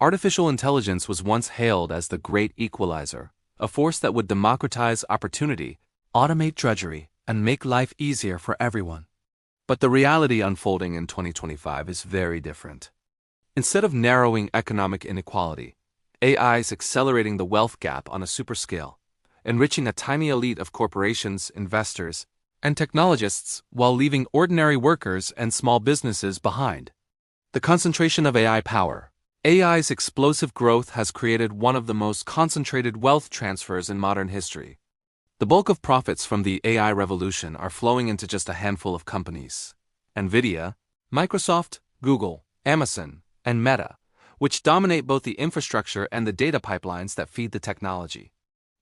Artificial intelligence was once hailed as the great equalizer, a force that would democratize opportunity, automate drudgery, and make life easier for everyone. But the reality unfolding in 2025 is very different. Instead of narrowing economic inequality, AI is accelerating the wealth gap on a superscale, enriching a tiny elite of corporations, investors, and technologists while leaving ordinary workers and small businesses behind. The concentration of AI power. AI's explosive growth has created one of the most concentrated wealth transfers in modern history. The bulk of profits from the AI revolution are flowing into just a handful of companies: Nvidia, Microsoft, Google, Amazon, and Meta, which dominate both the infrastructure and the data pipelines that feed the technology.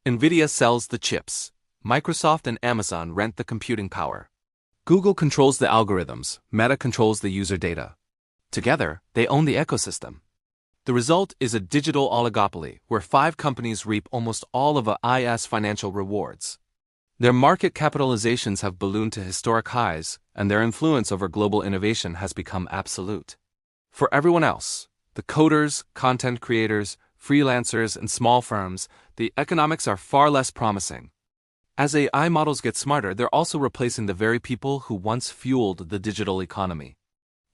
Nvidia sells the chips. Microsoft and Amazon rent the computing power. Google controls the algorithms. Meta controls the user data. Together, they own the ecosystem. The result is a digital oligopoly where 5 companies reap almost all of AI's financial rewards. Their market capitalizations have ballooned to historic highs, and their influence over global innovation has become absolute. For everyone else, the coders, content creators, freelancers, and small firms, the economics are far less promising. As AI models get smarter, they're also replacing the very people who once fueled the digital economy.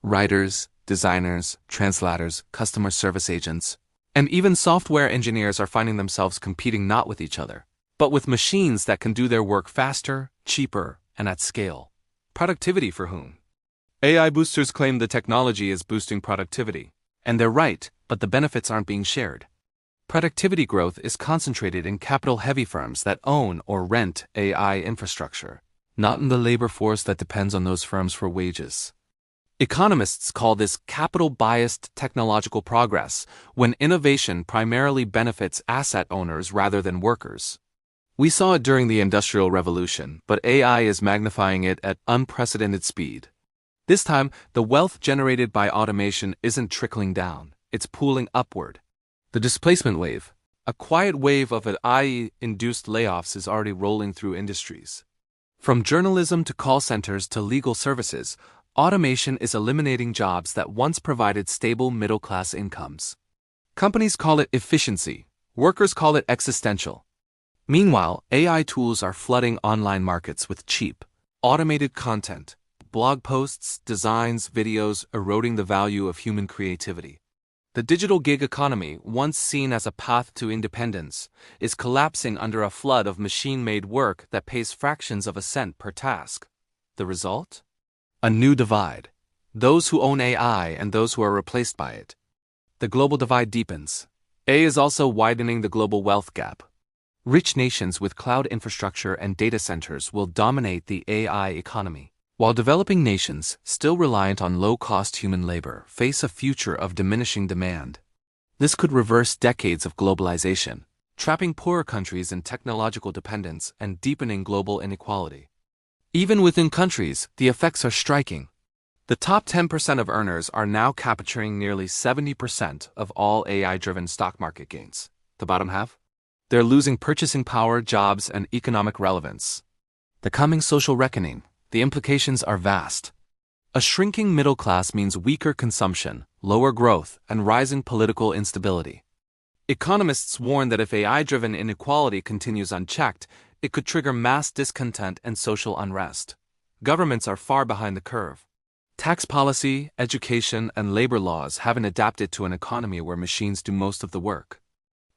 Writers, designers, translators, customer service agents, and even software engineers are finding themselves competing not with each other, but with machines that can do their work faster, cheaper, and at scale. Productivity for whom? AI boosters claim the technology is boosting productivity, and they're right, but the benefits aren't being shared. Productivity growth is concentrated in capital-heavy firms that own or rent AI infrastructure, not in the labor force that depends on those firms for wages. Economists call this capital-biased technological progress, when innovation primarily benefits asset owners rather than workers. We saw it during the Industrial Revolution, but AI is magnifying it at unprecedented speed. This time, the wealth generated by automation isn't trickling down, it's pooling upward. The displacement wave, a quiet wave of AI-induced layoffs, is already rolling through industries. From journalism to call centers to legal services, automation is eliminating jobs that once provided stable middle-class incomes. Companies call it efficiency, workers call it existential. Meanwhile, AI tools are flooding online markets with cheap, automated content, blog posts, designs, videos, eroding the value of human creativity. The digital gig economy, once seen as a path to independence, is collapsing under a flood of machine-made work that pays fractions of a cent per task. The result? A new divide. Those who own AI and those who are replaced by it. The global divide deepens. AI is also widening the global wealth gap. Rich nations with cloud infrastructure and data centers will dominate the AI economy, while developing nations, still reliant on low-cost human labor, face a future of diminishing demand. This could reverse decades of globalization, trapping poorer countries in technological dependence and deepening global inequality. Even within countries, the effects are striking. The top 10% of earners are now capturing nearly 70% of all AI-driven stock market gains. The bottom half? They're losing purchasing power, jobs, and economic relevance. The coming social reckoning. The implications are vast. A shrinking middle class means weaker consumption, lower growth, and rising political instability. Economists warn that if AI-driven inequality continues unchecked, it could trigger mass discontent and social unrest. Governments are far behind the curve. Tax policy, education, and labor laws haven't adapted to an economy where machines do most of the work.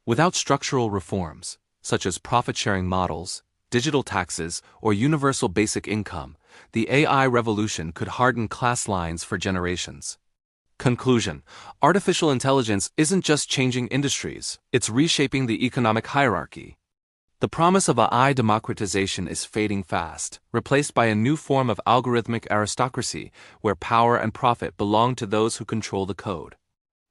Without structural reforms, such as profit-sharing models, digital taxes, or universal basic income, the AI revolution could harden class lines for generations. Conclusion: artificial intelligence isn't just changing industries, it's reshaping the economic hierarchy. The promise of AI democratization is fading fast, replaced by a new form of algorithmic aristocracy where power and profit belong to those who control the code.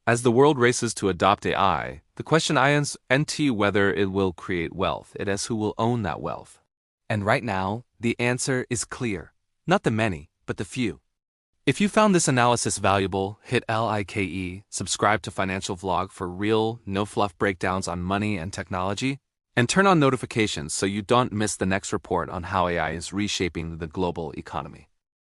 As the world races to adopt AI, the question isn't whether it will create wealth, it is who will own that wealth. And right now, the answer is clear. Not the many, but the few. If you found this analysis valuable, hit like, subscribe to Financial Vlog for real, no-fluff breakdowns on money and technology, and turn on notifications so you don't miss the next report on how AI is reshaping the global economy.